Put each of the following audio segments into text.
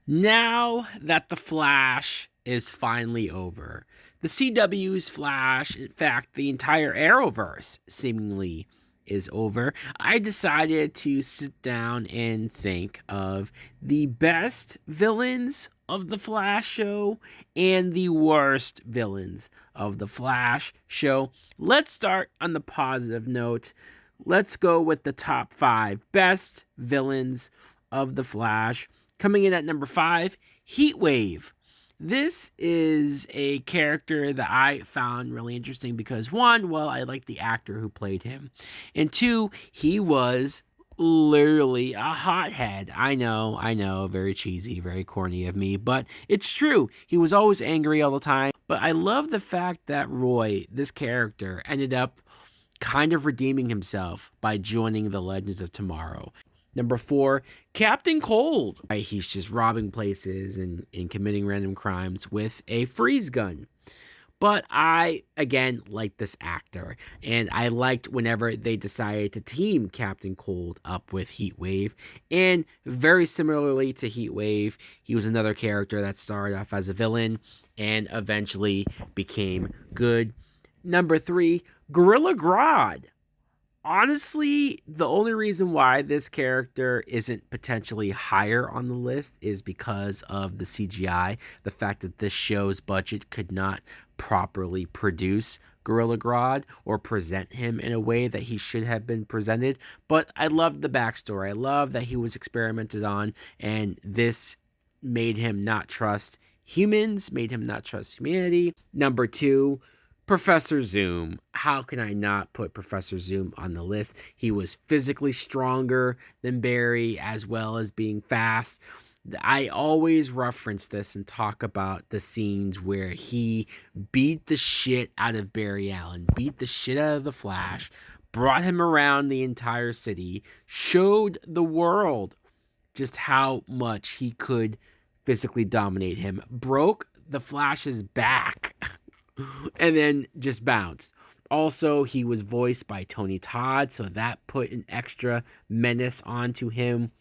Now that The Flash is finally over, the CW's Flash, in fact, the entire Arrowverse seemingly is over, I decided to sit down and think of the best villains of the Flash show and the worst villains of the Flash show. Let's start on the positive note. Let's go with the top 5 best villains of the Flash. Coming in at number 5, Heatwave. This is a character that I found really interesting because, one, well, I like the actor who played him, and two, he was literally a hothead. I know, very cheesy, very corny of me, but it's true. He was always angry all the time, but I love the fact that Roy, this character, ended up kind of redeeming himself by joining the Legends of Tomorrow. Number 4, Captain Cold. He's just robbing places and committing random crimes with a freeze gun. But I, again, like this actor. And I liked whenever they decided to team Captain Cold up with Heatwave. And very similarly to Heatwave, he was another character that started off as a villain and eventually became good. Number 3, Gorilla Grodd. Honestly, the only reason why this character isn't potentially higher on the list is because of the CGI. The fact that this show's budget could not properly produce Gorilla Grodd or present him in a way that he should have been presented. But I loved the backstory. I love that he was experimented on, and this made him not trust humans, made him not trust humanity. Number 2, Professor Zoom. How can I not put Professor Zoom on the list? He was physically stronger than Barry as well as being fast. I always reference this and talk about the scenes where he beat the shit out of Barry Allen, beat the shit out of the Flash, brought him around the entire city, showed the world just how much he could physically dominate him, broke the Flash's back and then just bounced. Also, he was voiced by Tony Todd, so that put an extra menace onto him.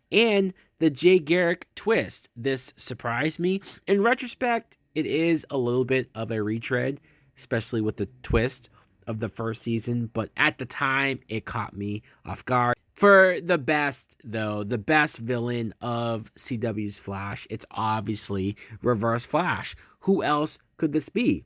And the Jay Garrick twist. This surprised me. In retrospect, it is a little bit of a retread, especially with the twist of the first season, but at the time, it caught me off guard. For the best, though, the best villain of CW's Flash, it's obviously Reverse Flash. Who else could this be?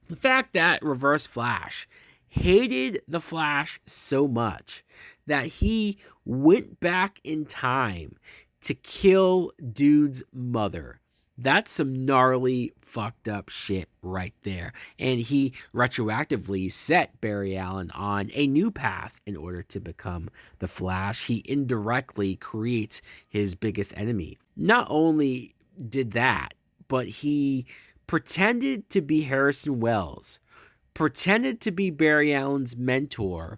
The fact that Reverse Flash hated the Flash so much that he went back in time to kill dude's mother. That's some gnarly, fucked up shit right there. And he retroactively set Barry Allen on a new path in order to become the Flash. He indirectly creates his biggest enemy. Not only did that, but he pretended to be Harrison Wells, pretended to be Barry Allen's mentor,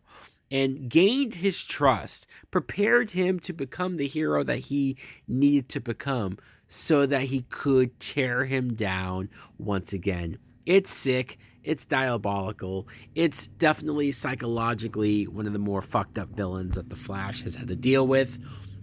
and gained his trust, prepared him to become the hero that he needed to become so that he could tear him down once again. It's sick. It's diabolical. It's definitely psychologically one of the more fucked up villains that the Flash has had to deal with.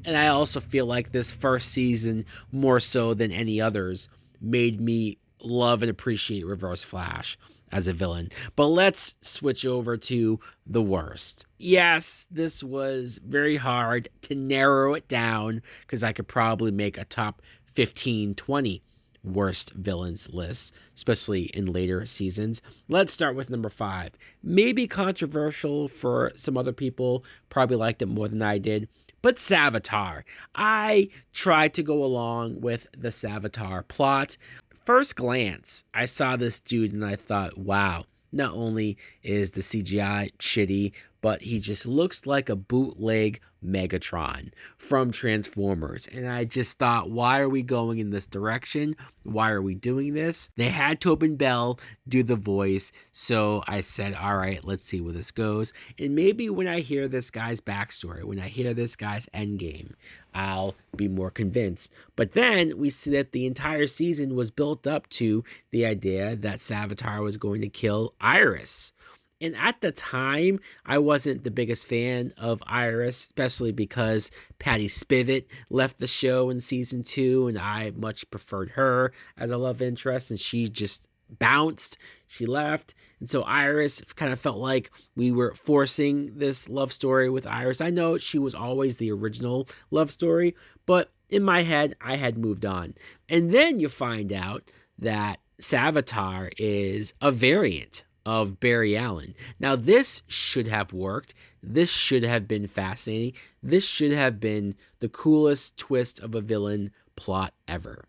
And I also feel like this first season, more so than any others, made me love and appreciate Reverse Flash as a villain. But let's switch over to the worst. Yes, this was very hard to narrow it down because I could probably make a top 15, 20 worst villains list, especially in later seasons. Let's start with number 5. Maybe controversial for some other people, probably liked it more than I did. But Savitar. I tried to go along with the Savitar plot. First glance, I saw this dude and I thought, wow, not only is the CGI shitty, but he just looks like a bootleg Megatron from Transformers. And I just thought, why are we going in this direction? Why are we doing this? They had Tobin Bell do the voice, so I said, all right, let's see where this goes. And maybe when I hear this guy's backstory, when I hear this guy's endgame, I'll be more convinced. But then we see that the entire season was built up to the idea that Savitar was going to kill Iris. And at the time, I wasn't the biggest fan of Iris, especially because Patty Spivot left the show in season 2, and I much preferred her as a love interest, and she just bounced. She left. And so Iris kind of felt like we were forcing this love story with Iris. I know she was always the original love story, but in my head, I had moved on. And then you find out that Savitar is a variant of Barry Allen. Now, this should have worked. This should have been fascinating. This should have been the coolest twist of a villain plot ever.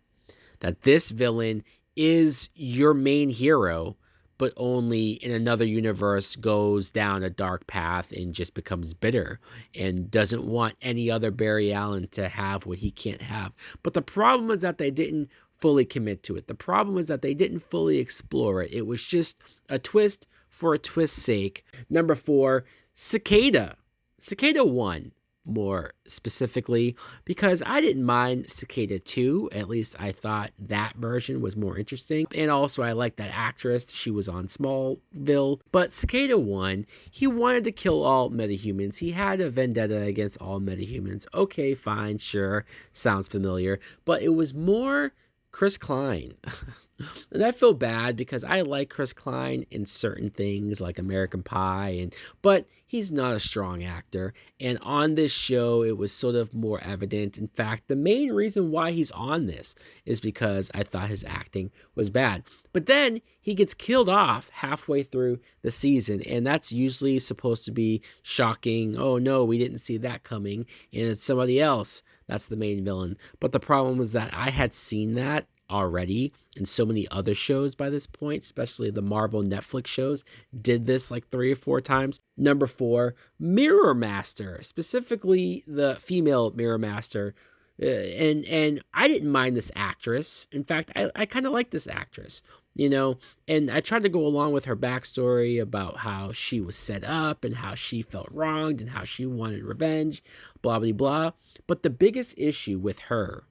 That this villain is your main hero, but only in another universe goes down a dark path and just becomes bitter and doesn't want any other Barry Allen to have what he can't have. But the problem is that they didn't fully commit to it. The problem is that they didn't fully explore it. It was just a twist for a twist's sake. Number 4, Cicada. Cicada 1, more specifically, because I didn't mind Cicada 2. At least I thought that version was more interesting. And also I liked that actress. She was on Smallville. But Cicada 1, he wanted to kill all metahumans. He had a vendetta against all metahumans. Okay, fine, sure. Sounds familiar. But it was more Chris Klein. And I feel bad because I like Chris Klein in certain things like American Pie, but he's not a strong actor. And on this show, it was sort of more evident. In fact, the main reason why he's on this is because I thought his acting was bad. But then he gets killed off halfway through the season, and that's usually supposed to be shocking. Oh no, we didn't see that coming, and it's somebody else that's the main villain. But the problem is that I had seen that already in so many other shows by this point, especially the Marvel Netflix shows did this like 3 or 4 times. Number 4, Mirror Master, specifically the female Mirror Master. And I didn't mind this actress. In fact, I kind of like this actress, you know, and I tried to go along with her backstory about how she was set up and how she felt wronged and how she wanted revenge, blah, blah, blah. But the biggest issue with her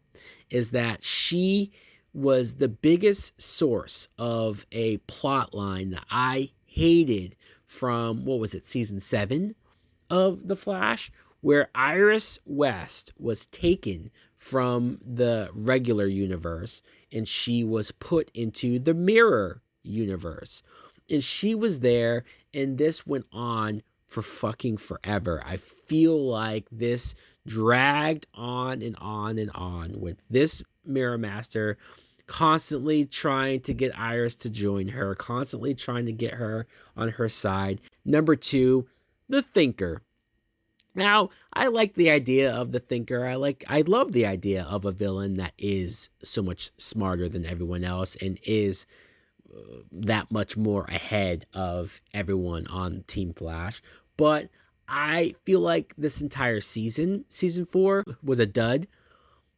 is that she was the biggest source of a plot line that I hated from, what was it, season 7 of The Flash, where Iris West was taken from the regular universe and she was put into the mirror universe. And she was there, and this went on for fucking forever. I feel like this dragged on and on and on with this Mirror Master constantly trying to get Iris to join her, constantly trying to get her on her side. Number 2, the Thinker. Now, I like the idea of the Thinker. I love the idea of a villain that is so much smarter than everyone else and is that much more ahead of everyone on Team Flash. But I feel like this entire season 4, was a dud.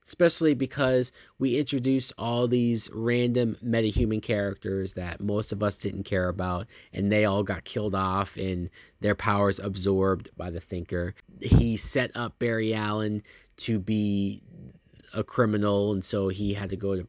Especially because we introduced all these random metahuman characters that most of us didn't care about, and they all got killed off and their powers absorbed by the Thinker. He set up Barry Allen to be a criminal, and so he had to go to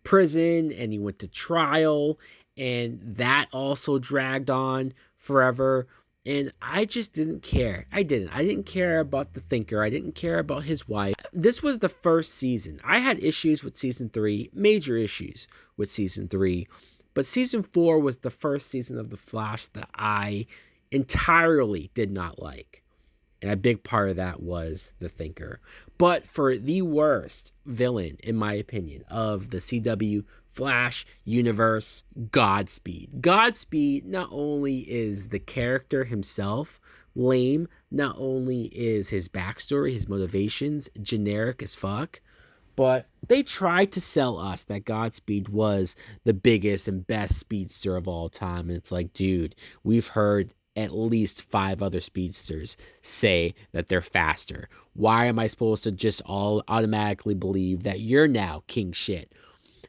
prison, and he went to trial, and that also dragged on forever. And I just didn't care. I didn't care about the Thinker. I didn't care about his wife. This was the first season. I had issues with season 3, major issues with season 3. But season 4 was the first season of The Flash that I entirely did not like. And a big part of that was the Thinker. But for the worst villain, in my opinion, of the CW Flash universe, Godspeed. Godspeed not only is the character himself lame, not only is his backstory, his motivations generic as fuck, but they tried to sell us that Godspeed was the biggest and best speedster of all time. And it's like, dude, we've heard at least 5 other speedsters say that they're faster. Why am I supposed to just all automatically believe that you're now king shit?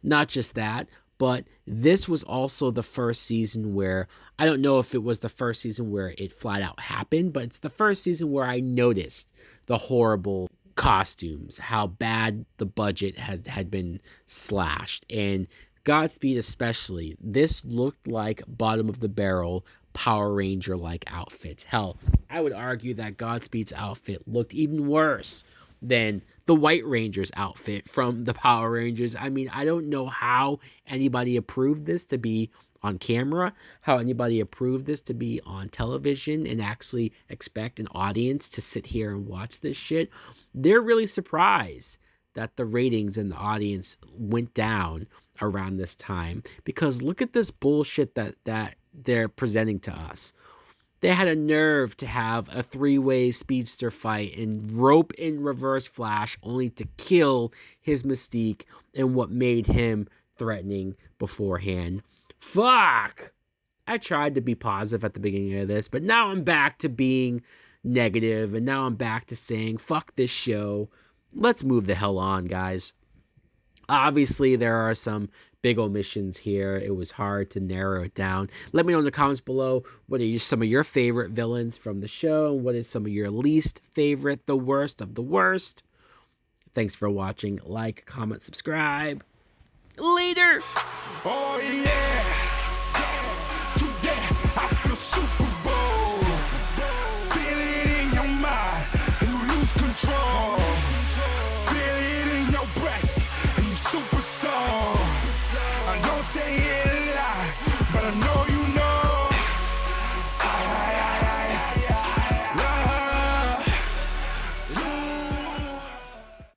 Not just that, but this was also the first season where, I don't know if it was the first season where it flat out happened, but it's the first season where I noticed the horrible costumes, how bad the budget had been slashed. And Godspeed especially, this looked like bottom of the barrel Power Ranger-like outfits. Hell, I would argue that Godspeed's outfit looked even worse than the White Ranger's outfit from the Power Rangers. I mean, I don't know how anybody approved this to be on camera, how anybody approved this to be on television and actually expect an audience to sit here and watch this shit. They're really surprised that the ratings and the audience went down around this time, because look at this bullshit that they're presenting to us. They had a nerve to have a 3-way speedster fight and rope in Reverse Flash only to kill his Mystique and what made him threatening beforehand. Fuck! I tried to be positive at the beginning of this, but now I'm back to being negative, and now I'm back to saying, fuck this show. Let's move the hell on, guys. Obviously, there are some big omissions here. It was hard to narrow it down. Let me know in the comments below, what are some of your favorite villains from the show? What is some of your least favorite, the worst of the worst? Thanks for watching. Like, comment, subscribe. Later! Oh, yeah!